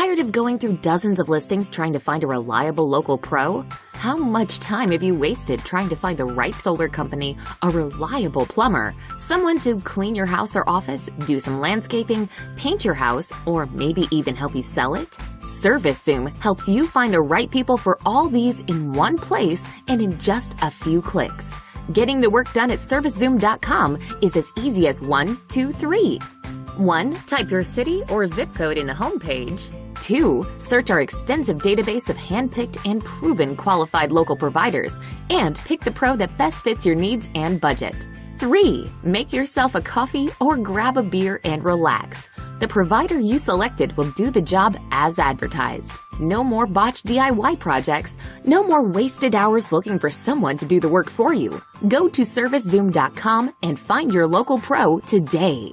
Tired of going through dozens of listings trying to find a reliable local pro? How much time have you wasted trying to find the right solar company, a reliable plumber, someone to clean your house or office, do some landscaping, paint your house, or maybe even help you sell it? ServiceZoom helps you find the right people for all these in one place and in just a few clicks. Getting the work done at ServiceZoom.com is as easy as 1, 2, 3. 1. Type your city or zip code in the homepage. 2. Search our extensive database of handpicked and proven qualified local providers and pick the pro that best fits your needs and budget. 3. Make yourself a coffee or grab a beer and relax. The provider you selected will do the job as advertised. No more botched DIY projects. No more wasted hours looking for someone to do the work for you. Go to ServiceZoom.com and find your local pro today.